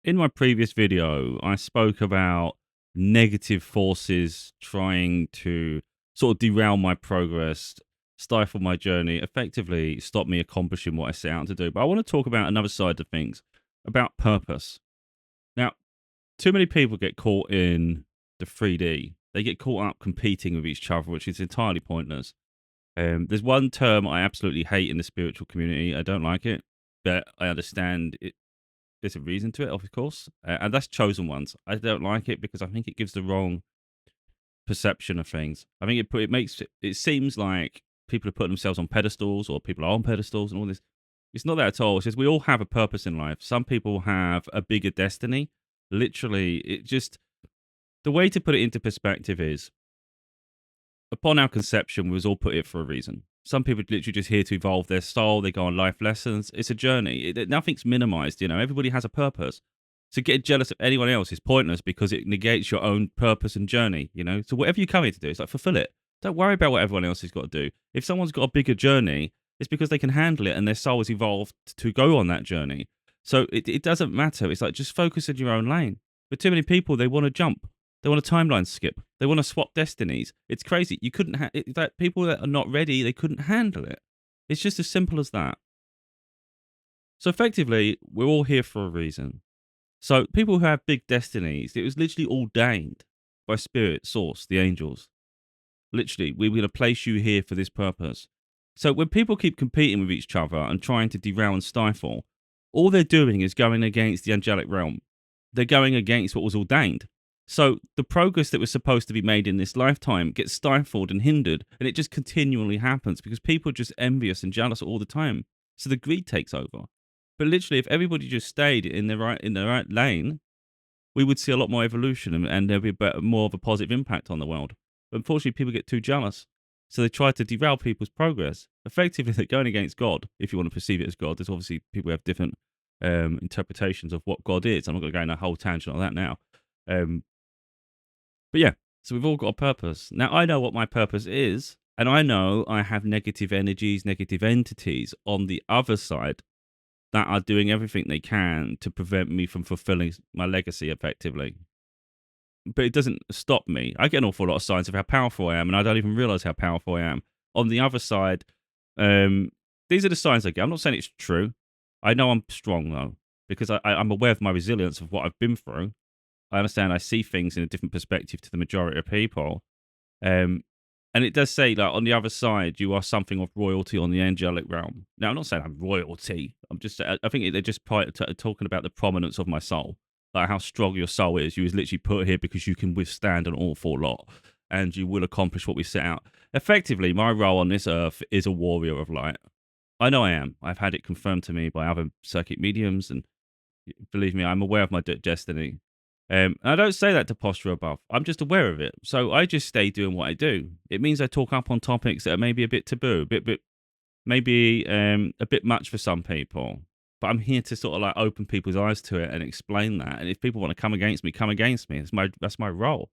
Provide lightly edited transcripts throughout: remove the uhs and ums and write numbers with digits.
In my previous video, I spoke about negative forces trying to sort of derail my progress, stifle my journey, effectively stop me accomplishing what I set out to do. But I want to talk about another side of things, about purpose. Now, too many people get caught in the 3D. They get caught up competing with each other, which is entirely pointless. There's one term I absolutely hate in the spiritual community. I don't like it, but I understand it. There's a reason to it, of course, and that's chosen ones. I don't like it because I think it gives the wrong perception of things. I think it makes it seems like people are putting themselves on pedestals or people are on pedestals and all this. It's not that at all. It's just we all have a purpose in life. Some people have a bigger destiny. Literally, it just the way to put it into perspective is upon our conception, we was all put here for a reason. Some people are literally just here to evolve their soul. They go on life lessons. It's a journey. Nothing's minimized. Everybody has a purpose. So getting jealous of anyone else is pointless because it negates your own purpose and journey. So whatever you come here to do, it's like fulfill it. Don't worry about what everyone else has got to do. If someone's got a bigger journey, it's because they can handle it and their soul has evolved to go on that journey. So it doesn't matter. It's like just focus in your own lane. But too many people, they want to jump. They want a timeline skip. They want to swap destinies. It's crazy. You couldn't that people that are not ready, they couldn't handle it. It's just as simple as that. So effectively, we're all here for a reason. So people who have big destinies, it was literally ordained by spirit, source, the angels. Literally, we're going to place you here for this purpose. So when people keep competing with each other and trying to derail and stifle, all they're doing is going against the angelic realm. They're going against what was ordained. So the progress that was supposed to be made in this lifetime gets stifled and hindered, and it just continually happens because people are just envious and jealous all the time. So the greed takes over. But literally, if everybody just stayed in the right lane, we would see a lot more evolution, and there'd be more of a positive impact on the world. But unfortunately, people get too jealous, so they try to derail people's progress. Effectively, they're going against God. If you want to perceive it as God, there's obviously people have different interpretations of what God is. I'm not going to go in a whole tangent on that now. But yeah, so we've all got a purpose. Now, I know what my purpose is, and I know I have negative energies, negative entities on the other side that are doing everything they can to prevent me from fulfilling my legacy effectively. But it doesn't stop me. I get an awful lot of signs of how powerful I am, and I don't even realize how powerful I am. On the other side, these are the signs I get. I'm not saying it's true. I know I'm strong, though, because I'm aware of my resilience of what I've been through. I understand I see things in a different perspective to the majority of people. And it does say that on the other side, you are something of royalty on the angelic realm. Now, I'm not saying I'm royalty. I think they're just talking about the prominence of my soul, like how strong your soul is. You was literally put here because you can withstand an awful lot and you will accomplish what we set out. Effectively, my role on this earth is a warrior of light. I know I am. I've had it confirmed to me by other psychic mediums, and believe me, I'm aware of my destiny. I don't say that to posture above. I'm just aware of it. So I just stay doing what I do. It means I talk up on topics that are maybe a bit taboo, maybe a bit much for some people. But I'm here to sort of like open people's eyes to it and explain that. And if people want to come against me, come against me. That's my role.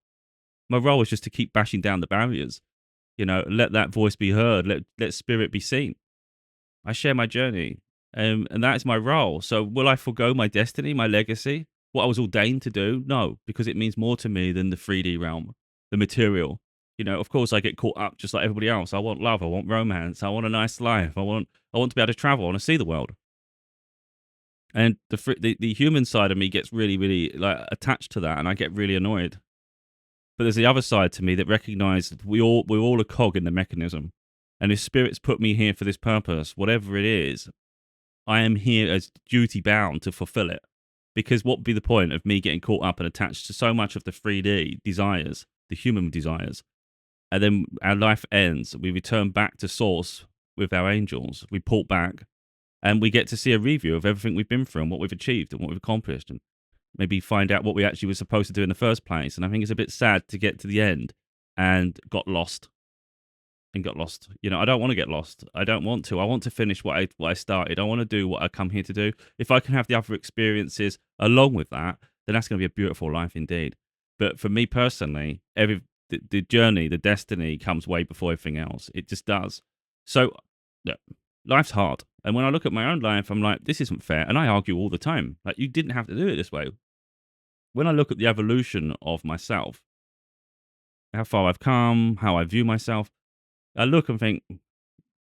My role is just to keep bashing down the barriers. Let that voice be heard. Let spirit be seen. I share my journey, and that is my role. So will I forgo my destiny, my legacy? What I was ordained to do? No, because it means more to me than the 3D realm, the material. Of course, I get caught up just like everybody else. I want love. I want romance. I want a nice life. I want to be able to travel. I want to see the world. And the human side of me gets really, really like attached to that, and I get really annoyed. But there's the other side to me that recognizes we're all a cog in the mechanism, and if spirit's put me here for this purpose, whatever it is, I am here as duty bound to fulfill it. Because what would be the point of me getting caught up and attached to so much of the 3D desires, the human desires, and then our life ends, we return back to source with our angels, we port back, and we get to see a review of everything we've been through and what we've achieved and what we've accomplished, and maybe find out what we actually were supposed to do in the first place. And I think it's a bit sad to get to the end and got lost. I don't want to get lost. I don't want to. I want to finish what I started. I want to do what I come here to do. If I can have the other experiences along with that, then that's going to be a beautiful life indeed. But for me personally, the journey, the destiny comes way before everything else. It just does. So, look, life's hard. And when I look at my own life, I'm like, this isn't fair. And I argue all the time. Like, you didn't have to do it this way. when I look at the evolution of myself, how far I've come, how I view myself, I look and think,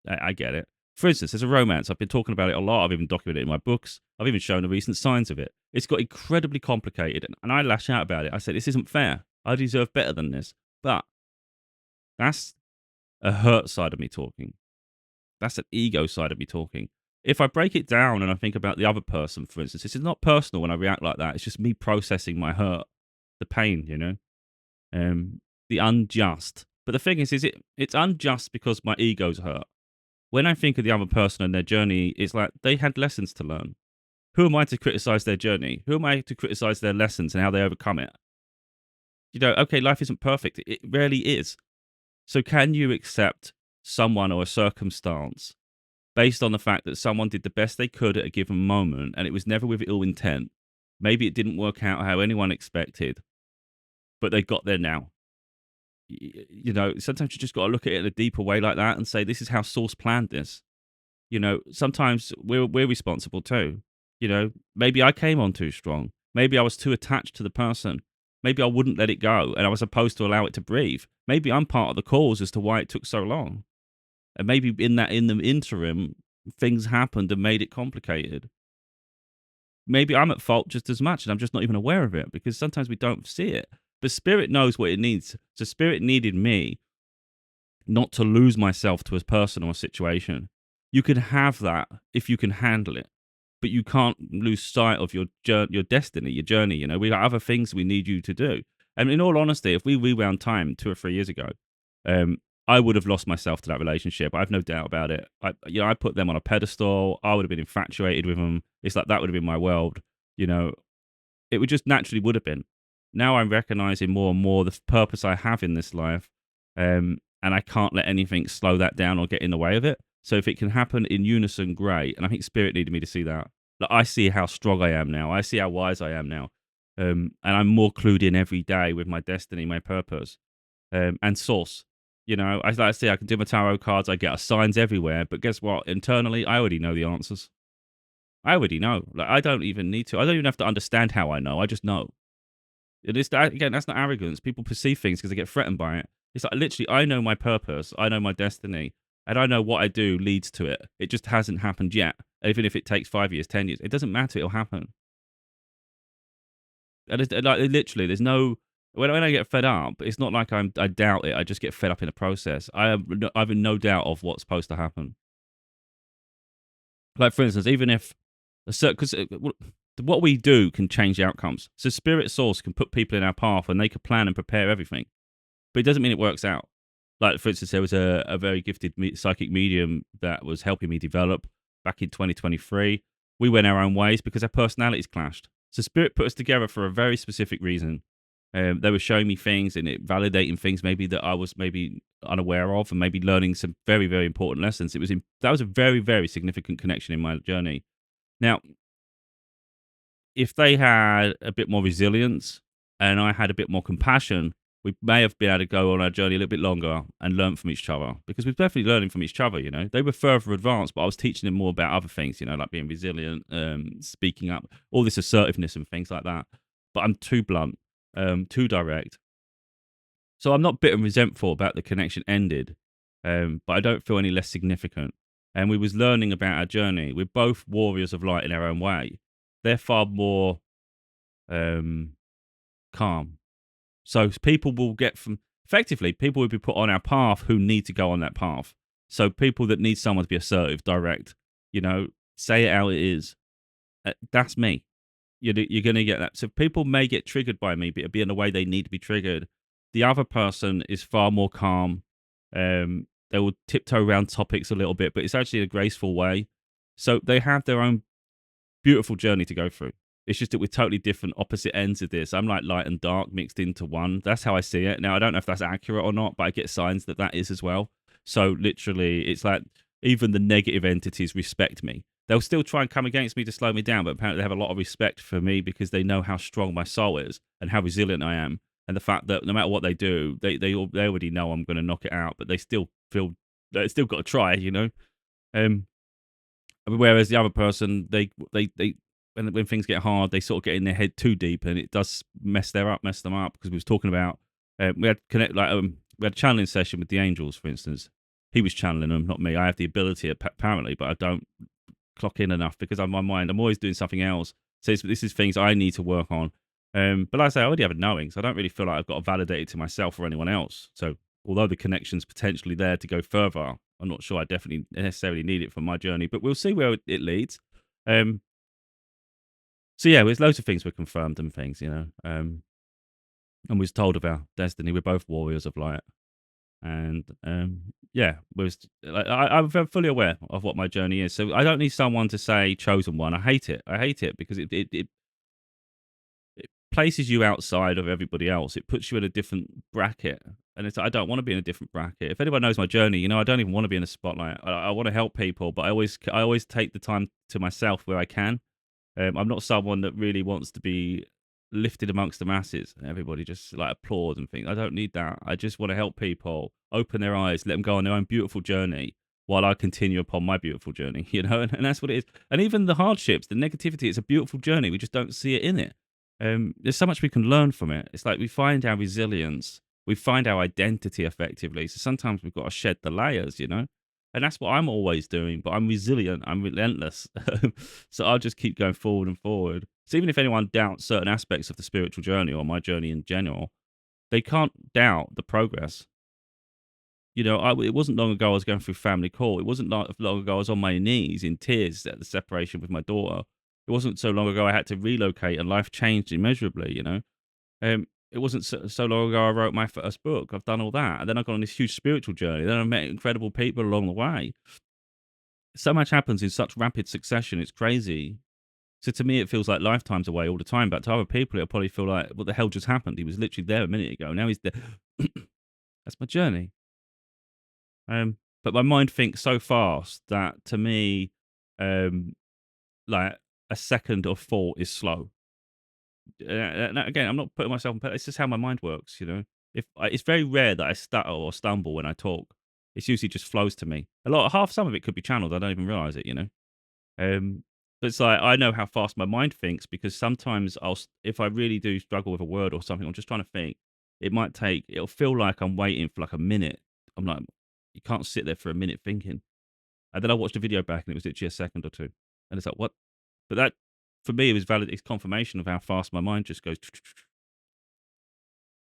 I get it. For instance, there's a romance. I've been talking about it a lot. I've even documented it in my books. I've even shown the recent signs of it. It's got incredibly complicated, and I lash out about it. I said, this isn't fair. I deserve better than this. But that's a hurt side of me talking. That's an ego side of me talking. If I break it down and I think about the other person, for instance, this is not personal when I react like that. It's just me processing my hurt, the pain, the unjust. But the thing is it's unjust because my ego's hurt. When I think of the other person and their journey, it's like they had lessons to learn. Who am I to criticize their journey? Who am I to criticize their lessons and how they overcome it? Okay, life isn't perfect. It rarely is. So can you accept someone or a circumstance based on the fact that someone did the best they could at a given moment and it was never with ill intent? Maybe it didn't work out how anyone expected, but they got there now. Sometimes you just got to look at it in a deeper way like that and say, this is how Source planned this. Sometimes we're responsible too. Maybe I came on too strong. Maybe I was too attached to the person. Maybe I wouldn't let it go and I was supposed to allow it to breathe. Maybe I'm part of the cause as to why it took so long. And maybe in the interim, things happened and made it complicated. Maybe I'm at fault just as much and I'm just not even aware of it because sometimes we don't see it. But Spirit knows what it needs. So Spirit needed me not to lose myself to a person or a situation. You can have that if you can handle it, but you can't lose sight of your destiny, your journey. We got other things we need you to do. And in all honesty, if we rewound time 2 or 3 years ago, I would have lost myself to that relationship. I have no doubt about it. I put them on a pedestal. I would have been infatuated with them. It's like that would have been my world. It would just naturally would have been. Now I'm recognizing more and more the purpose I have in this life, and I can't let anything slow that down or get in the way of it. So if it can happen in unison, great. And I think Spirit needed me to see that. Like, I see how strong I am now. I see how wise I am now, and I'm more clued in every day with my destiny, my purpose, and Source. I see I can do my tarot cards. I get signs everywhere. But guess what? Internally, I already know the answers. I already know. Like, I don't even need to. I don't even have to understand how I know. I just know. It is that, again, that's not arrogance. People perceive things because they get threatened by it. It's like literally, I know my purpose, I know my destiny, and I know what I do leads to it. It just hasn't happened yet. Even if it takes 5 years, 10 years, it doesn't matter. It'll happen. And it's, like literally, there's no when I get fed up, it's not like I doubt it. I just get fed up in the process. I've no doubt of what's supposed to happen. Like for instance, even if because what we do can change outcomes. So Spirit Source can put people in our path and they can plan and prepare everything. But it doesn't mean it works out. Like, for instance, there was a very gifted psychic medium that was helping me develop back in 2023. We went our own ways because our personalities clashed. So Spirit put us together for a very specific reason. They were showing me things and it validating things maybe that I was maybe unaware of and maybe learning some very, very important lessons. That was a very, very significant connection in my journey. Now, if they had a bit more resilience and I had a bit more compassion, we may have been able to go on our journey a little bit longer and learn from each other because we're definitely learning from each other. They were further advanced, but I was teaching them more about other things, like being resilient, speaking up, all this assertiveness and things like that. But I'm too blunt, too direct. So I'm not bitter and resentful about the connection ended, but I don't feel any less significant. And we was learning about our journey. We're both warriors of light in our own way. They're far more calm. So people will people will be put on our path who need to go on that path. So people that need someone to be assertive, direct, say it how it is. That's me. You're going to get that. So people may get triggered by me, but it'll be in the way they need to be triggered. The other person is far more calm. They will tiptoe around topics a little bit, but it's actually a graceful way. So they have their own beautiful journey to go through. It's just that we're totally different, opposite ends of this. I'm like light and dark mixed into one. That's how I see it. Now, I don't know if that's accurate or not, but I get signs that is as well. So literally, it's like even the negative entities respect me. They'll still try and come against me to slow me down, but apparently they have a lot of respect for me because they know how strong my soul is and how resilient I am. And the fact that no matter what they do, they already know I'm going to knock it out, but they still feel they still got to try, Whereas the other person, they and when things get hard, they sort of get in their head too deep, and it does mess them up. Because we was talking about we had we had a channeling session with the angels, for instance. He was channeling them, not me. I have the ability apparently, but I don't clock in enough because I'm my mind. I'm always doing something else. So this is things I need to work on. But like I say, I already have a knowing, so I don't really feel like I've got to validate it to myself or anyone else. So although the connection's potentially there to go further, I'm not sure I definitely necessarily need it for my journey. But we'll see where it leads. So yeah, there's loads of things were confirmed and things, and we was told of our destiny. We're both warriors of light, and yeah, I'm fully aware of what my journey is. So I don't need someone to say chosen one. I hate it. I hate it because it places you outside of everybody else. It puts you in a different bracket, and I don't want to be in a different bracket. If anyone knows my journey, I don't even want to be in the spotlight. I want to help people, but I always take the time to myself where I can. I'm not someone that really wants to be lifted amongst the masses and everybody just like applaud and things. I don't need that. I just want to help people open their eyes, let them go on their own beautiful journey while I continue upon my beautiful journey, and that's what it is. And even the hardships, the negativity, it's a beautiful journey. We just don't see it in it. There's so much we can learn from it. It's like we find our resilience, we find our identity effectively. So sometimes we've got to shed the layers, and that's what I'm always doing. But I'm resilient, I'm relentless, so I'll just keep going forward and forward. So even if anyone doubts certain aspects of the spiritual journey or my journey in general, they can't doubt the progress. It wasn't long ago I was going through family court. It wasn't long ago I was on my knees in tears at the separation with my daughter. It wasn't so long ago I had to relocate and life changed immeasurably, It wasn't so long ago I wrote my first book. I've done all that. And then I've gone on this huge spiritual journey. Then I met incredible people along the way. So much happens in such rapid succession. It's crazy. So to me, it feels like lifetimes away all the time. But to other people, it'll probably feel like, what the hell just happened? He was literally there a minute ago. Now he's there. That's my journey. But my mind thinks so fast that to me, like a second of thought is slow. Again, I'm not putting myself in. It's just how my mind works. It's very rare that I stutter or stumble when I talk. It's usually just flows to me. Some of it could be channeled. I don't even realize it. But it's like I know how fast my mind thinks because sometimes if I really do struggle with a word or something, I'm just trying to think. It'll feel like I'm waiting for like a minute. I'm like, you can't sit there for a minute thinking. And then I watched the video back and it was literally a second or two. And it's like, what? But that, for me, it was valid. It's confirmation of how fast my mind just goes.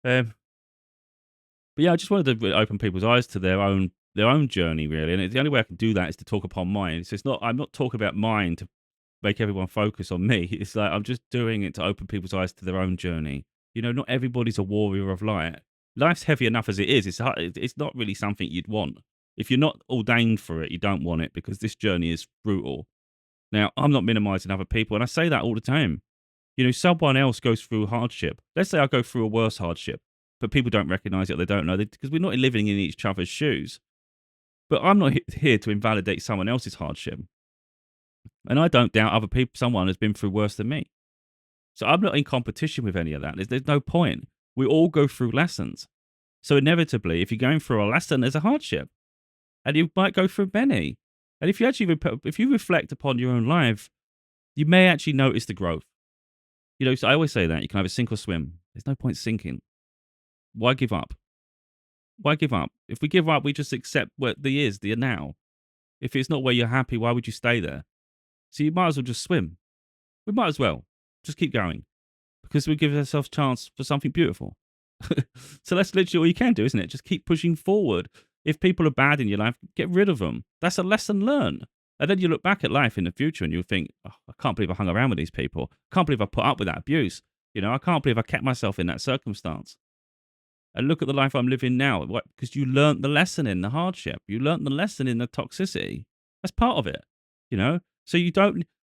But yeah, I just wanted to open people's eyes to their own journey, really. And the only way I can do that is to talk upon mine. So I'm not talking about mine to make everyone focus on me. It's like I'm just doing it to open people's eyes to their own journey. Not everybody's a warrior of light. Life's heavy enough as it is. It's not really something you'd want. If you're not ordained for it, you don't want it because this journey is brutal. Now, I'm not minimizing other people, and I say that all the time. Someone else goes through hardship. Let's say I go through a worse hardship, but people don't recognize it, they don't know, because we're not living in each other's shoes. But I'm not here to invalidate someone else's hardship. And I don't doubt someone has been through worse than me. So I'm not in competition with any of that. There's no point. We all go through lessons. So inevitably, if you're going through a lesson, there's a hardship. And you might go through many. And if you reflect upon your own life, you may actually notice the growth. So I always say that you can either sink or swim. There's no point sinking. Why give up? Why give up? If we give up, we just accept what the now. If it's not where you're happy, why would you stay there? So you might as well just swim. We might as well just keep going because we give ourselves a chance for something beautiful. So that's literally all you can do, isn't it? Just keep pushing forward. If people are bad in your life, get rid of them. That's a lesson learned. And then you look back at life in the future and you think, oh, I can't believe I hung around with these people. I can't believe I put up with that abuse. I can't believe I kept myself in that circumstance. And look at the life I'm living now. Because you learned the lesson in the hardship. You learned the lesson in the toxicity. That's part of it. So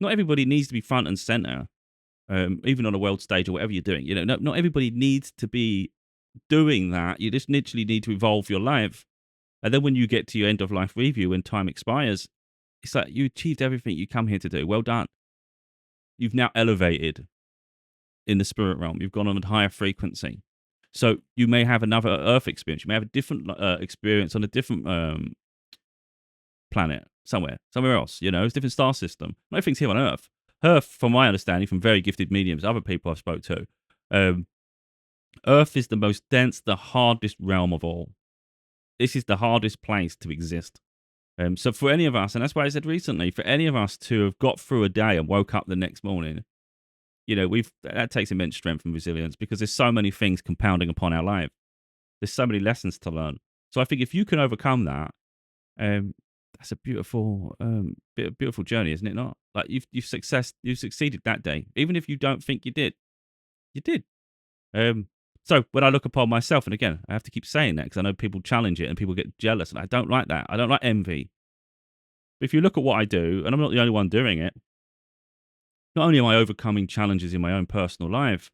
not everybody needs to be front and center, even on a world stage or whatever you're doing. Not everybody needs to be doing that. You just literally need to evolve your life. And then when you get to your end of life review, when time expires, it's like you achieved everything you come here to do. Well done. You've now elevated in the spirit realm. You've gone on a higher frequency. So you may have another Earth experience. You may have a different experience on a different planet somewhere else. It's a different star system. Not everything's here on Earth. Earth, from my understanding, from very gifted mediums, other people I've spoke to, um, Earth is the most dense, the hardest realm of all. This is the hardest place to exist. So for any of us, and that's why I said recently, for any of us to have got through a day and woke up the next morning, that takes immense strength and resilience because there's so many things compounding upon our life. There's so many lessons to learn. So I think if you can overcome that, um, that's a beautiful journey, isn't it? Not like you've succeeded that day, even if you don't think you did. You did. Um, so when I look upon myself, and again, I have to keep saying that because I know people challenge it and people get jealous, and I don't like that. I don't like envy. But if you look at what I do, and I'm not the only one doing it, not only am I overcoming challenges in my own personal life,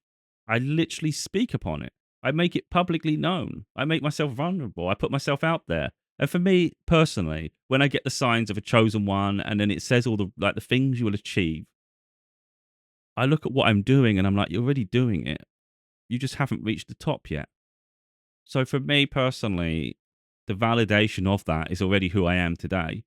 I literally speak upon it. I make it publicly known. I make myself vulnerable. I put myself out there. And for me personally, when I get the signs of a chosen one, and then it says all the things you will achieve, I look at what I'm doing, and I'm like, you're already doing it. You just haven't reached the top yet. So for me personally, the validation of that is already who I am today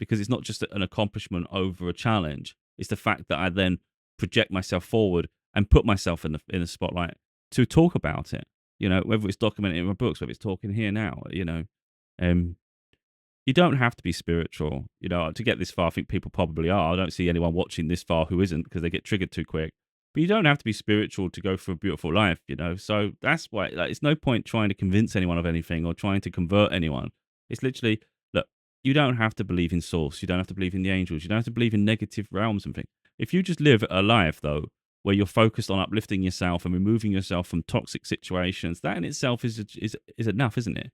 because it's not just an accomplishment over a challenge. It's the fact that I then project myself forward and put myself in the spotlight to talk about it. Whether it's documented in my books, whether it's talking here now, um, you don't have to be spiritual, to get this far. I think people probably are. I don't see anyone watching this far who isn't because they get triggered too quick. But you don't have to be spiritual to go through a beautiful life, So that's why it's no point trying to convince anyone of anything or trying to convert anyone. It's literally, look, you don't have to believe in source. You don't have to believe in the angels. You don't have to believe in negative realms and things. If you just live a life, though, where you're focused on uplifting yourself and removing yourself from toxic situations, that in itself is enough, isn't it?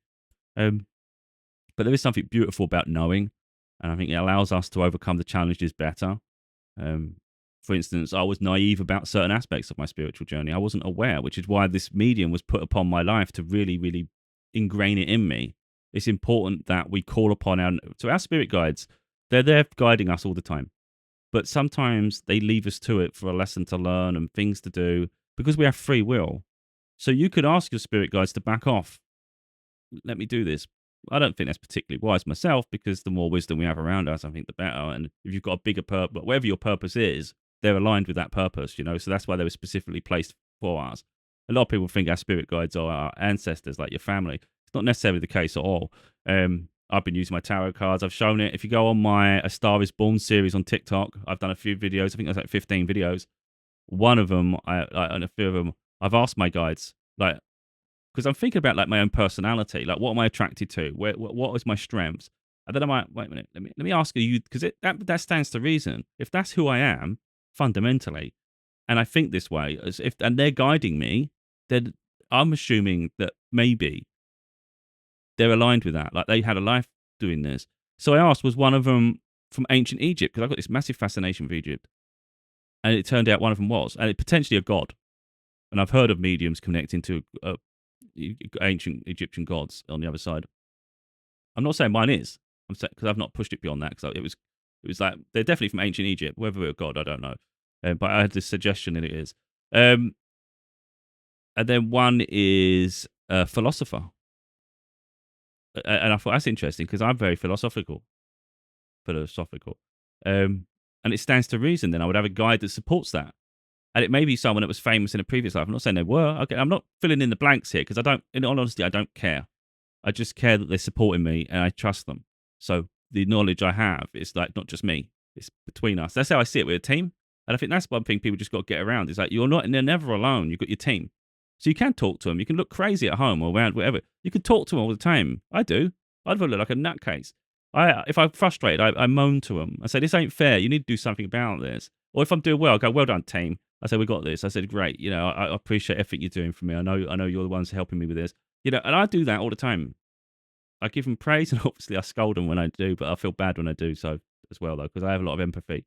But there is something beautiful about knowing, and I think it allows us to overcome the challenges better. Um, for instance, I was naive about certain aspects of my spiritual journey. I wasn't aware, which is why this medium was put upon my life to really, really ingrain it in me. It's important that we call upon our spirit guides. They're there guiding us all the time, but sometimes they leave us to it for a lesson to learn and things to do because we have free will. So you could ask your spirit guides to back off. Let me do this. I don't think that's particularly wise myself because the more wisdom we have around us, I think the better. And if you've got a bigger purpose, whatever your purpose is, they're aligned with that purpose, So that's why they were specifically placed for us. A lot of people think our spirit guides are our ancestors, like your family. It's not necessarily the case at all. I've been using my tarot cards. I've shown it. If you go on my A Star Is Born series on TikTok, I've done a few videos. I think there's like 15 videos. One of them, and a few of them, I've asked my guides, like, because I'm thinking about like my own personality, like what am I attracted to? What is my strengths? And then I might wait a minute. Let me ask you because that stands to reason. If that's who I am fundamentally, and I think this way, and they're guiding me, then I'm assuming that maybe they're aligned with that. Like they had a life doing this. So I asked, was one of them from ancient Egypt? Because I've got this massive fascination with Egypt, and it turned out one of them was, and it potentially a god. And I've heard of mediums connecting to ancient Egyptian gods on the other side. I'm not saying mine is. I'm saying because I've not pushed it beyond that because it was like they're definitely from ancient Egypt. Whether we're a god, I don't know. But I had this suggestion that it is. And then one is a philosopher, and I thought that's interesting because I'm very philosophical. And it stands to reason. Then I would have a guide that supports that. And it may be someone that was famous in a previous life. I'm not saying they were. Okay, I'm not filling in the blanks here because in all honesty, I don't care. I just care that they're supporting me and I trust them. So the knowledge I have is like not just me; it's between us. That's how I see it with a team. And I think that's one thing people just got to get around. Is like they're never alone. You've got your team, so you can talk to them. You can look crazy at home or around whatever. You can talk to them all the time. I do. I'd look like a nutcase. If I'm frustrated, I moan to them. I say, "This ain't fair. You need to do something about this." Or if I'm doing well, I go, "Well done, team." I say, "We got this." I said, "Great. I appreciate everything you're doing for me. I know you're the ones helping me with this." And I do that all the time. I give them praise, and obviously I scold them when I do, but I feel bad when I do so as well, though, because I have a lot of empathy.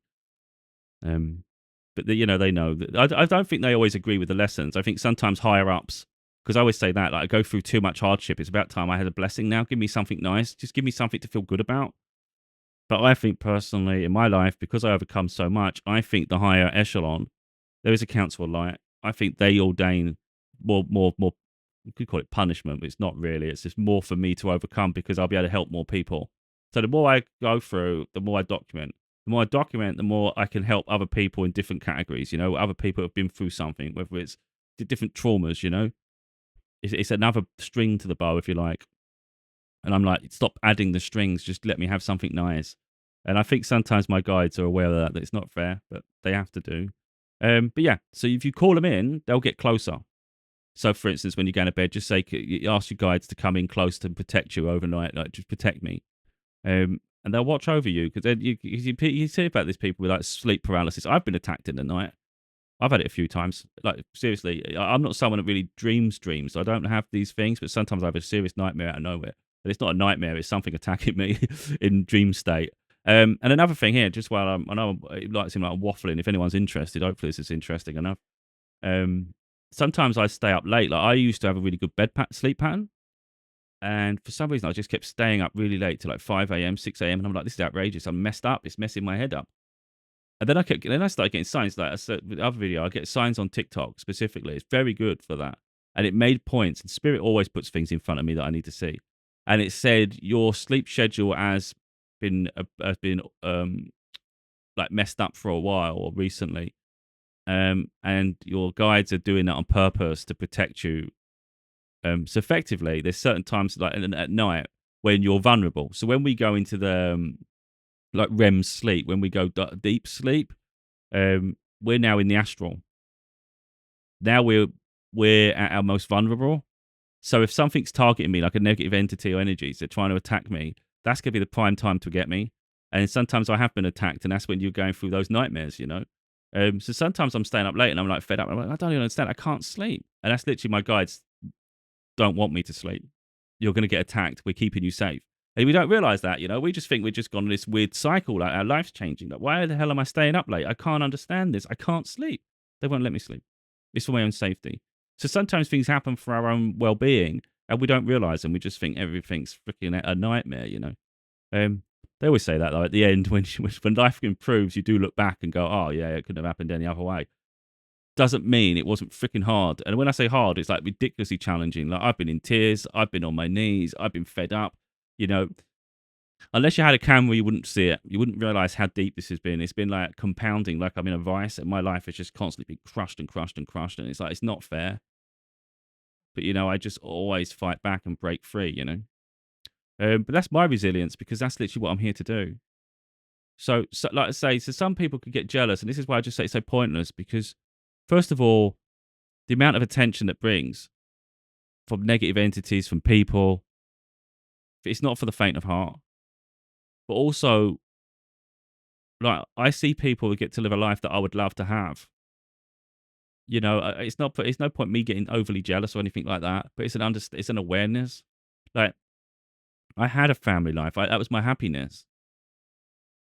But they know that I don't think they always agree with the lessons. I think sometimes higher ups, because I always say that, like I go through too much hardship. It's about time I had a blessing now. Give me something nice. Just give me something to feel good about. But I think personally in my life, because I overcome so much, I think the higher echelon, there is a council of light. I think they ordain more. You could call it punishment, but it's not really. It's just more for me to overcome because I'll be able to help more people. So the more I go through, the more I document. The more I document, the more I can help other people in different categories. Other people have been through something, whether it's different traumas. It's another string to the bow, if you like. And I'm like, stop adding the strings. Just let me have something nice. And I think sometimes my guides are aware of that it's not fair, but they have to do. But yeah, so if you call them in, they'll get closer. So, for instance, when you're going to bed, just say, you ask your guides to come in close to protect you overnight, like just protect me. And they'll watch over you because then you see about these people with like sleep paralysis. I've been attacked in the night. I've had it a few times. Like seriously, I'm not someone that really dreams. I don't have these things, but sometimes I have a serious nightmare out of nowhere. But it's not a nightmare; it's something attacking me in dream state. And another thing here, just while I know it might seem like I'm waffling. If anyone's interested, hopefully this is interesting enough. Um, Sometimes I stay up late. Like I used to have a really good sleep pattern. And for some reason, I just kept staying up really late to like 5 a.m., 6 a.m. And I'm like, this is outrageous. I'm messed up. It's messing my head up. And then I started getting signs. Like I said with the other video, I get signs on TikTok specifically. It's very good for that. And it made points. And Spirit always puts things in front of me that I need to see. And it said your sleep schedule has been like messed up for a while or recently. And your guides are doing that on purpose to protect you. So effectively, there's certain times like at night when you're vulnerable. So when we go into the like REM sleep, when we go deep sleep, we're now in the astral. Now we're at our most vulnerable. So if something's targeting me, like a negative entity or energies, they're trying to attack me, that's gonna be the prime time to get me. And sometimes I have been attacked, and that's when you're going through those nightmares. So sometimes I'm staying up late and I'm like fed up. I'm like, I don't even understand. I can't sleep, and that's literally my guides don't want me to sleep. You're going to get attacked. We're keeping you safe. And we don't realize that. We just think we're just gone on this weird cycle. Like our life's changing. Like, why the hell am I staying up late? I can't understand this. I can't sleep. They won't let me sleep. It's for my own safety. So sometimes things happen for our own well being and we don't realize them. We just think everything's freaking a nightmare. They always say that though at the end when life improves, you do look back and go, oh, yeah, it couldn't have happened any other way. Doesn't mean it wasn't freaking hard. And when I say hard, it's like ridiculously challenging. Like I've been in tears, I've been on my knees, I've been fed up. You know, unless you had a camera, you wouldn't see it. You wouldn't realize how deep this has been. It's been like compounding, like I'm in a vice, and my life has just constantly been crushed and crushed and crushed. And it's like it's not fair. But I just always fight back and break free. But that's my resilience because that's literally what I'm here to do. So like I say, so some people could get jealous, and this is why I just say it's so pointless because, first of all, the amount of attention that brings from negative entities, from people, it's not for the faint of heart. But also, like I see people who get to live a life that I would love to have. It's no point me getting overly jealous or anything like that. But it's an awareness. Like I had a family life. That was my happiness.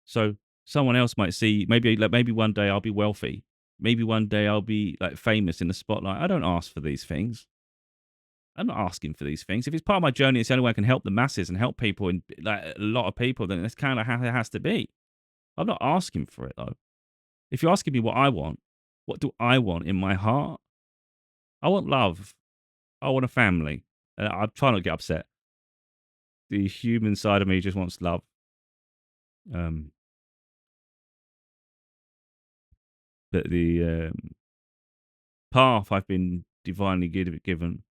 So someone else might see maybe one day I'll be wealthy. Maybe one day I'll be like famous in the spotlight. I don't ask for these things. I'm not asking for these things. If it's part of my journey, it's the only way I can help the masses and help people and like a lot of people, then that's kind of how it has to be. I'm not asking for it though. If you're asking me what do I want in my heart? I want love. I want a family. I'm trying not to get upset. The human side of me just wants love. Um, but the path I've been divinely given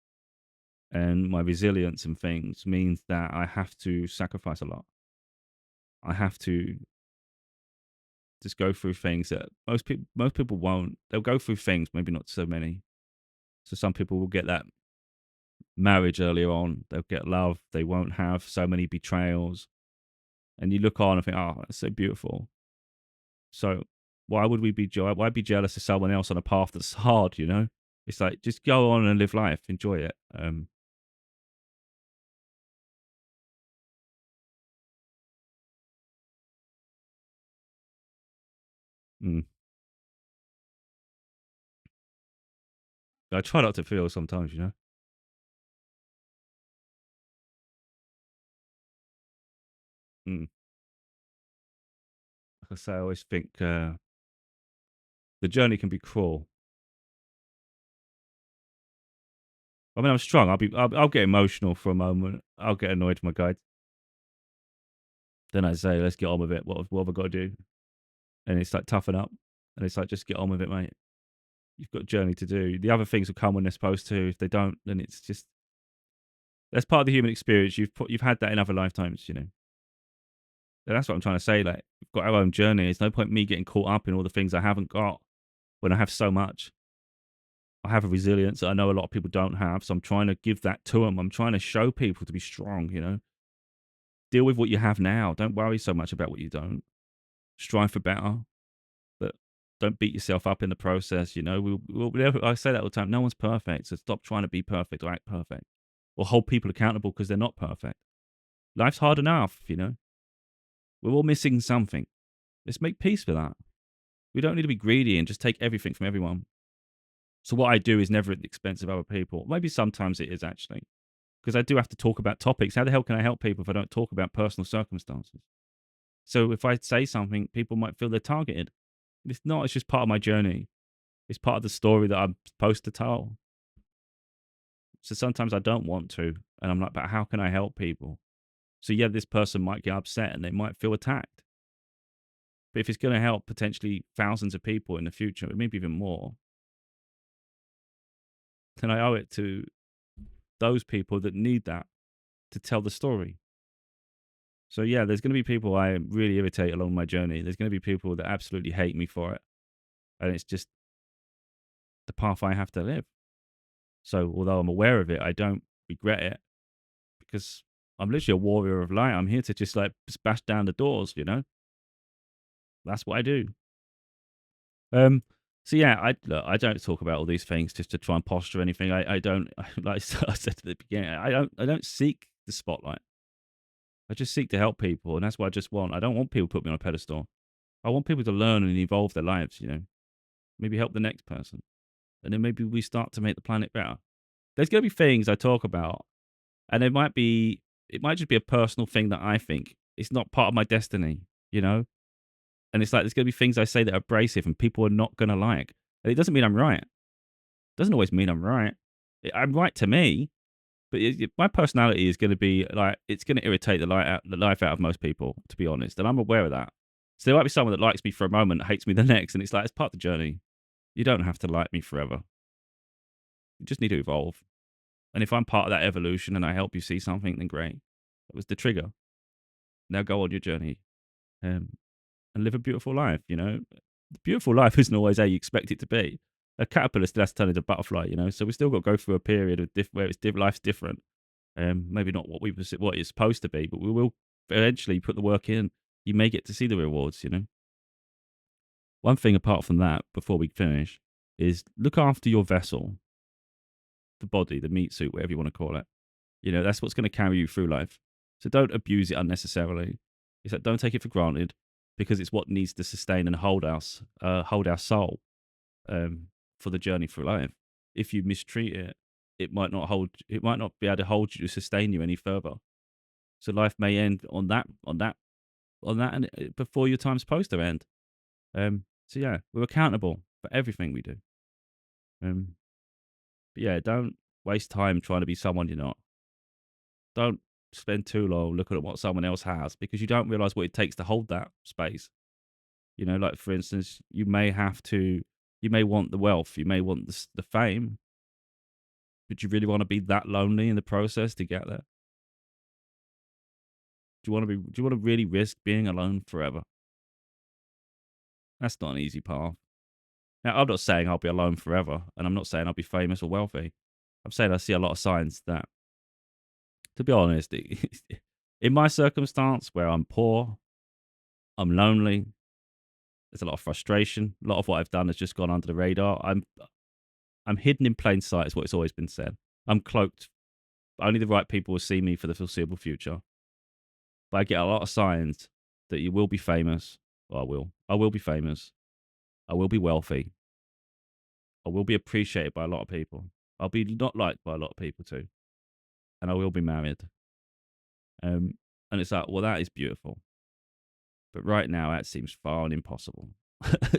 and my resilience and things means that I have to sacrifice a lot. I have to just go through things that most people won't. They'll go through things, maybe not so many. So some people will get that marriage earlier on. They'll get love. They won't have so many betrayals. And you look on and think, oh, that's so beautiful. So why would we why be jealous of someone else on a path that's hard? It's like just go on and live life, enjoy it. Mm. I try not to feel sometimes. Mm. Like I say, I always think the journey can be cruel. I mean, I'm strong. I'll get emotional for a moment. I'll get annoyed with my guide. Then I say, let's get on with it. What have I got to do? And it's like toughen up, and it's like just get on with it, mate. You've got a journey to do. The other things will come when they're supposed to. If they don't, then it's just that's part of the human experience. You've had that in other lifetimes, you know. And that's what I'm trying to say. Like we've got our own journey. There's no point me getting caught up in all the things I haven't got when I have so much. I have a resilience that I know a lot of people don't have, so I'm trying to give that to them. I'm trying to show people to be strong. You know, deal with what you have now. Don't worry so much about what you don't. Strive for better, but don't beat yourself up in the process. You know, I say that all the time. No one's perfect, so stop trying to be perfect or act perfect, or hold people accountable because they're not perfect. Life's hard enough. You know, we're all missing something. Let's make peace with that. We don't need to be greedy and just take everything from everyone. So what I do is never at the expense of other people. Maybe sometimes it is actually, because I do have to talk about topics. How the hell can I help people if I don't talk about personal circumstances? So if I say something, people might feel they're targeted. It's not. It's just part of my journey. It's part of the story that I'm supposed to tell. So sometimes I don't want to, and I'm like, but how can I help people? So yeah, this person might get upset and they might feel attacked. But if it's going to help potentially thousands of people in the future, maybe even more, then I owe it to those people that need that to tell the story. So yeah, there's going to be people I really irritate along my journey. There's going to be people that absolutely hate me for it. And it's just the path I have to live. So although I'm aware of it, I don't regret it because I'm literally a warrior of light. I'm here to just like bash down the doors, you know? That's what I do. Um, so yeah, I don't talk about all these things just to try and posture anything. I don't like I said at the beginning. I don't seek the spotlight. I just seek to help people, and that's what I just want. I don't want people to put me on a pedestal. I want people to learn and evolve their lives. You know, maybe help the next person, and then maybe we start to make the planet better. There's going to be things I talk about, and it might just be a personal thing that I think it's not part of my destiny. You know, and it's like there's going to be things I say that are abrasive, and people are not going to like. And it doesn't mean I'm right. It doesn't always mean I'm right. I'm right to me, but my personality is going to be like it's going to irritate the life out of most people, to be honest, and I'm aware of that. So there might be someone that likes me for a moment, hates me the next, and it's like it's part of the journey. You don't have to like me forever. You just need to evolve. And if I'm part of that evolution and I help you see something, then great. That was the trigger. Now go on your journey um, and live a beautiful life. You know, the beautiful life isn't always how you expect it to be. A caterpillar still has to turn into a butterfly. You know, so we still got to go through a period of where life's different. Maybe not what it's supposed to be, but we will eventually put the work in. You may get to see the rewards, you know. One thing apart from that, before we finish, is look after your vessel, the body, the meat suit, whatever you want to call it. You know, that's what's going to carry you through life. So don't abuse it unnecessarily. It's like don't take it for granted because it's what needs to sustain and hold hold our soul for the journey through life. If you mistreat it, it might not be able to hold you to sustain you any further. So life may end and before your time's supposed to end. So yeah, we're accountable for everything we do. Um, but yeah, don't waste time trying to be someone you're not. Don't spend too long looking at what someone else has because you don't realize what it takes to hold that space. You know, like for instance, you may want the wealth, you may want the fame, but you really want to be that lonely in the process to get there? Do you want to really risk being alone forever? That's not an easy path. Now, I'm not saying I'll be alone forever, and I'm not saying I'll be famous or wealthy. I'm saying I see a lot of signs that, to be honest, in my circumstance where I'm poor, I'm lonely, there's a lot of frustration. A lot of what I've done has just gone under the radar. I'm hidden in plain sight, is what it's always been said. I'm cloaked. Only the right people will see me for the foreseeable future. But I get a lot of signs that you will be famous. Or I will. I will be famous. I will be wealthy. I will be appreciated by a lot of people. I'll be not liked by a lot of people too. And I will be married. And it's like, well, that is beautiful. But right now, that seems far and impossible.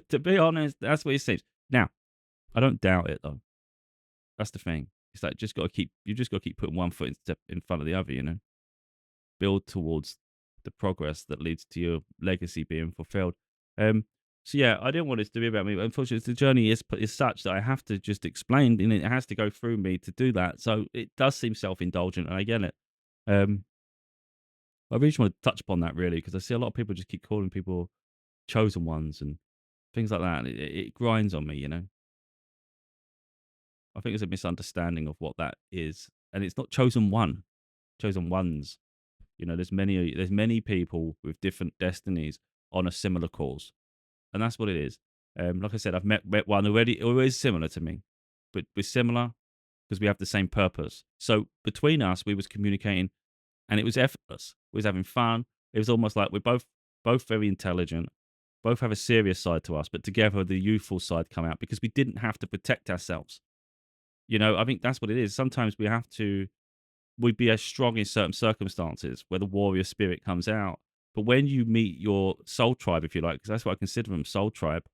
To be honest, that's what it seems. Now, I don't doubt it though. That's the thing. It's like you just got to keep putting one foot in front of the other. You know, build towards the progress that leads to your legacy being fulfilled. So yeah, I didn't want it to be about me. But unfortunately, the journey is such that I have to just explain, and it has to go through me to do that. So it does seem self-indulgent, and I get it. Um, I really just want to touch upon that really because I see a lot of people just keep calling people chosen ones and things like that. And it grinds on me, you know. I think it's a misunderstanding of what that is, and it's not chosen one, chosen ones. You know, there's many people with different destinies on a similar cause, and that's what it is. Like I said, I've met one already who is similar to me, but we're similar because we have the same purpose. So between us, we was communicating, and it was effortless. We was having fun. It was almost like we're both very intelligent, both have a serious side to us, but together the youthful side come out because we didn't have to protect ourselves. You know, I think that's what it is. Sometimes we'd be as strong in certain circumstances where the warrior spirit comes out. But when you meet your soul tribe, if you like, because that's what I consider them, soul tribe,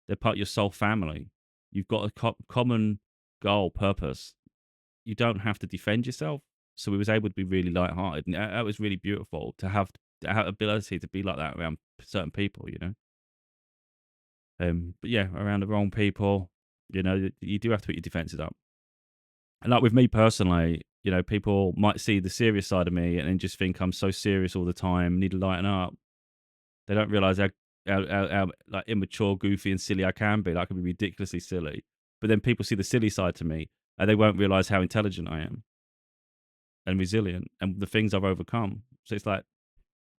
they're part of your soul family. You've got a common goal, purpose. You don't have to defend yourself. So we was able to be really lighthearted, and that was really beautiful to have that ability to be like that around certain people, you know. But yeah, around the wrong people, you know, you do have to put your defenses up. And like with me personally, you know, people might see the serious side of me and then just think I'm so serious all the time, need to lighten up. They don't realize how like immature, goofy, and silly I can be. Like, I can be ridiculously silly. But then people see the silly side to me, and they won't realize how intelligent I am and resilient and the things I've overcome. So it's like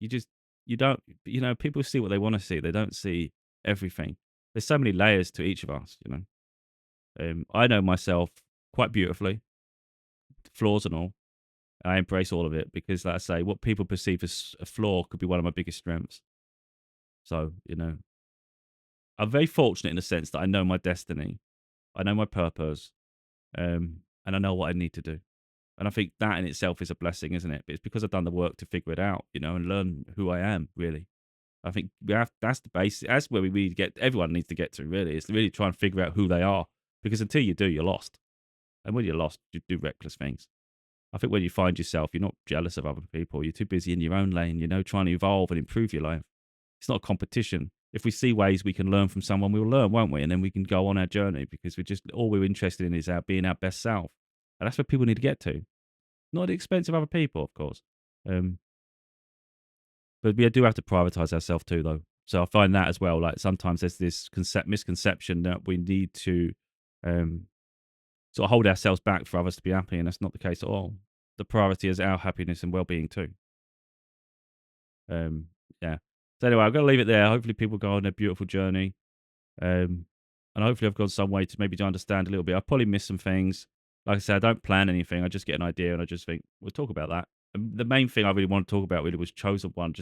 you just you don't you know people see what they want to see. They don't see everything. There's so many layers to each of us. You know, I know myself quite beautifully, flaws and all. I embrace all of it because, like I say, what people perceive as a flaw could be one of my biggest strengths. So, you know, I'm very fortunate in the sense that I know my destiny, I know my purpose, and I know what I need to do. And I think that in itself is a blessing, isn't it? But it's because I've done the work to figure it out, you know, and learn who I am, really. I think that's the base. That's where we really get, everyone needs to get to, really. It's really try and figure out who they are. Because until you do, you're lost. And when you're lost, you do reckless things. I think when you find yourself, you're not jealous of other people. You're too busy in your own lane, you know, trying to evolve and improve your life. It's not a competition. If we see ways we can learn from someone, we'll learn, won't we? And then we can go on our journey because all we're interested in is being our best self. And that's what people need to get to. Not at the expense of other people, of course. Um, but we do have to prioritize ourselves too, though. So I find that as well. Like sometimes there's this misconception that we need to um, sort of hold ourselves back for others to be happy, and that's not the case at all. The priority is our happiness and well-being too. Um, yeah. So anyway, I've got to leave it there. Hopefully, people go on a beautiful journey, um, and hopefully, I've gone some way to maybe to understand a little bit. I probably missed some things. Like I said, I don't plan anything. I just get an idea, and I just think we'll talk about that. And the main thing I really want to talk about really was chosen one.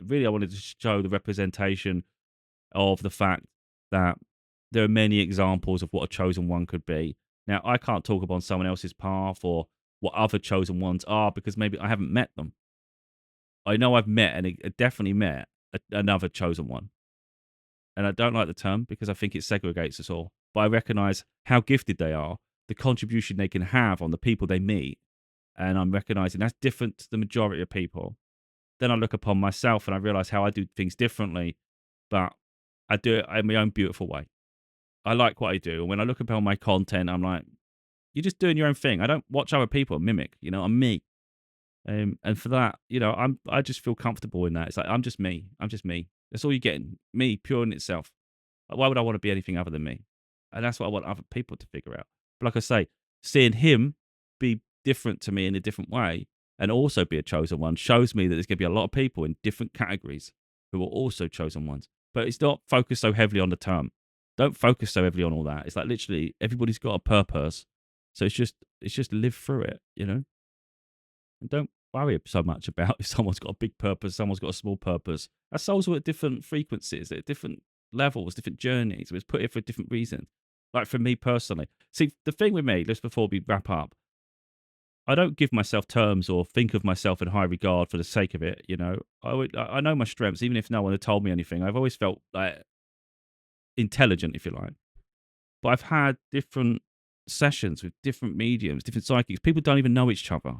Really, I wanted to show the representation of the fact that there are many examples of what a chosen one could be. Now, I can't talk upon someone else's path or what other chosen ones are because maybe I haven't met them. I know I've met and definitely met another chosen one. And I don't like the term because I think it segregates us all. But I recognize how gifted they are, the contribution they can have on the people they meet. And I'm recognizing that's different to the majority of people. Then I look upon myself and I realize how I do things differently, but I do it in my own beautiful way. I like what I do. And when I look upon my content, I'm like, you're just doing your own thing. I don't watch other people and mimic, you know, I'm me. And for that, you know, I just feel comfortable in that. It's like I'm just me. I'm just me. That's all you're getting. Me, pure in itself. Like, why would I want to be anything other than me? And that's what I want other people to figure out. But like I say, seeing him be different to me in a different way and also be a chosen one shows me that there's going to be a lot of people in different categories who are also chosen ones. But it's not focused so heavily on the term. Don't focus so heavily on all that. It's like literally everybody's got a purpose. So it's just live through it, you know? And don't worry so much about if someone's got a big purpose, someone's got a small purpose. Our souls are at different frequencies, at different levels, different journeys. It was put here for different reasons. Like for me personally. See, the thing with me, just before we wrap up, I don't give myself terms or think of myself in high regard for the sake of it. You know, I know my strengths, even if no one had told me anything. I've always felt like intelligent, if you like. But I've had different sessions with different mediums, different psychics. People don't even know each other.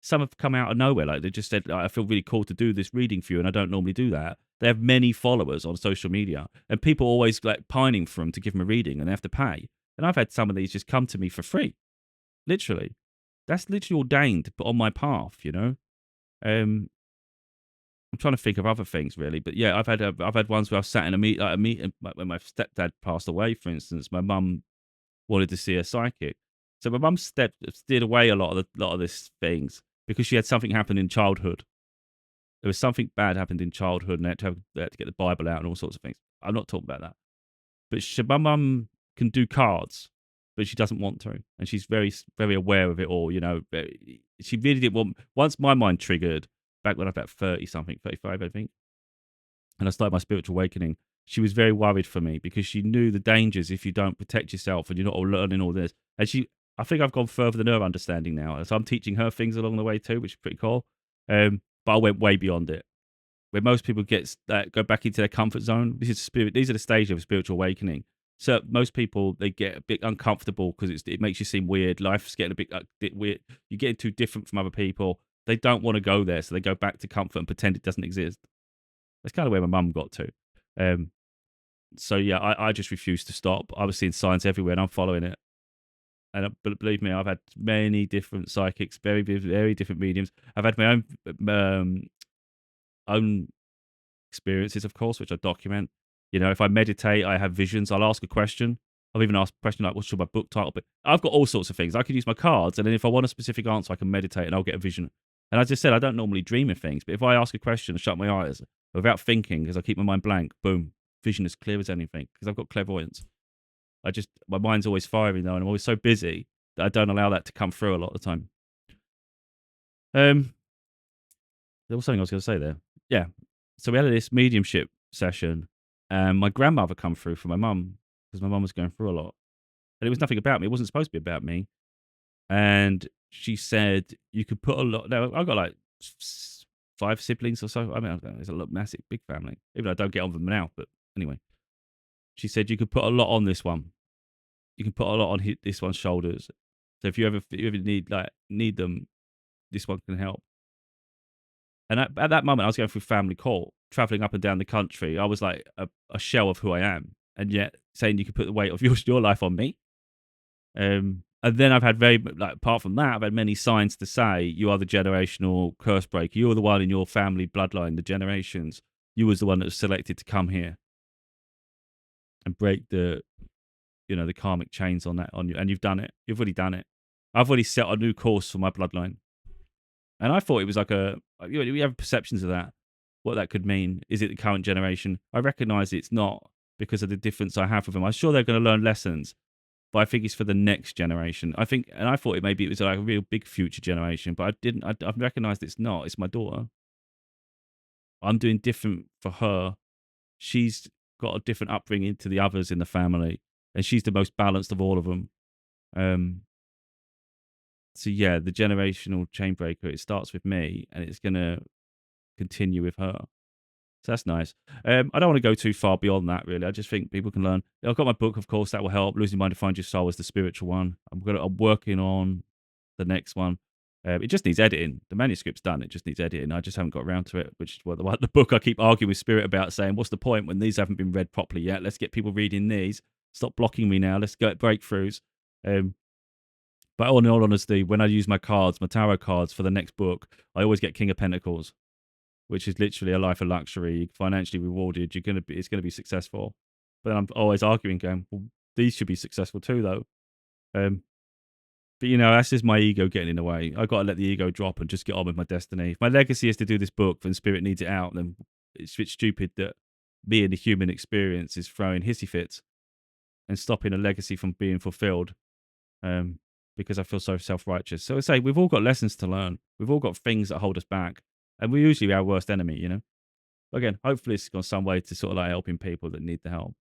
some have come out of nowhere. Like they just said, "I feel really cool to do this reading for you, and I don't normally do that." They have many followers on social media, and people always like pining for them to give them a reading, and they have to pay. And I've had some of these just come to me for free, literally. That's literally ordained to put on my path, you know. Um, I'm trying to think of other things really, but yeah, I've had ones where I've sat in a meeting like when my stepdad passed away, for instance. My mum wanted to see a psychic, so my mum steered away a lot of these things because she had something happen in childhood. There was something bad happened in childhood, and they had to get the Bible out and all sorts of things. I'm not talking about that, but my mum can do cards, but she doesn't want to, and she's very aware of it all. You know, she really didn't want. Once my mind triggered back when I was about 30 something, 35, I think, and I started my spiritual awakening. She was very worried for me because she knew the dangers if you don't protect yourself and you're not all learning all this. And I think I've gone further than her understanding now. So I'm teaching her things along the way too, which is pretty cool. But I went way beyond it. Where most people go back into their comfort zone. These are the stages of spiritual awakening. So most people, they get a bit uncomfortable because it makes you seem weird. Life's getting a bit weird. You're getting too different from other people. They don't want to go there, so they go back to comfort and pretend it doesn't exist. That's kind of where my mum got to. Um, so yeah, I just refuse to stop. I was seeing signs everywhere, and I'm following it. And believe me, I've had many different psychics, very different mediums. I've had my own experiences, of course, which I document. You know, if I meditate, I have visions. I'll ask a question. I've even asked a question like, "What should my book title be?" I've got all sorts of things. I could use my cards, and then if I want a specific answer, I can meditate, and I'll get a vision. And as I said, I don't normally dream of things, but if I ask a question and shut my eyes without thinking, because I keep my mind blank, boom, vision as clear as anything. Because I've got clairvoyance. My mind's always firing though, and I'm always so busy that I don't allow that to come through a lot of the time. There was something I was going to say there. Yeah. So we had this mediumship session, and my grandmother come through for my mum because my mum was going through a lot, and it was nothing about me. It wasn't supposed to be about me. And she said you could put a lot. No, I've got like 5 siblings or so. I mean, it's a massive, big family. Even though I don't get on with them now, but anyway, she said you could put a lot on this one. You can put a lot on this one's shoulders. So if you ever need them, this one can help. And at that moment, I was going through family court, traveling up and down the country. I was like a shell of who I am, and yet saying you could put the weight of your life on me. And then I've had apart from that, I've had many signs to say you are the generational curse breaker. You're the one in your family bloodline, the generations. You was the one that was selected to come here and break the karmic chains on you, and you've done it. You've already done it. I've already set a new course for my bloodline. And I thought it was like we have perceptions of that, what that could mean. Is it the current generation? I recognize it's not because of the difference I have with them. I'm sure they're going to learn lessons, but I think it's for the next generation. I thought it was like a real big future generation, but I didn't. I've recognized it's not. It's my daughter. I'm doing different for her. She's got a different upbringing to the others in the family, and she's the most balanced of all of them. So yeah, the generational chain breaker, it starts with me and it's going to continue with her. So that's nice. I don't want to go too far beyond that, really. I just think people can learn. I've got my book, of course, that will help. Losing Mind to Find Your Soul is the spiritual one. I'm working on the next one. It just needs editing. The manuscript's done. It just needs editing. I just haven't got around to it, which is what the book I keep arguing with Spirit about, saying, what's the point when these haven't been read properly yet? Let's get people reading these. Stop blocking me now. Let's go at breakthroughs. But in all honesty, when I use my tarot cards for the next book, I always get King of Pentacles, which is literally a life of luxury, financially rewarded. It's gonna be successful. But I'm always arguing, going, well, these should be successful too, though. But that's just my ego getting in the way. I got to let the ego drop and just get on with my destiny. If my legacy is to do this book, then Spirit needs it out. Then it's a bit stupid that me and the human experience is throwing hissy fits and stopping a legacy from being fulfilled. Because I feel so self-righteous. So I say we've all got lessons to learn. We've all got things that hold us back, and we're usually our worst enemy. Again, hopefully it's gone some way to sort of like helping people that need the help.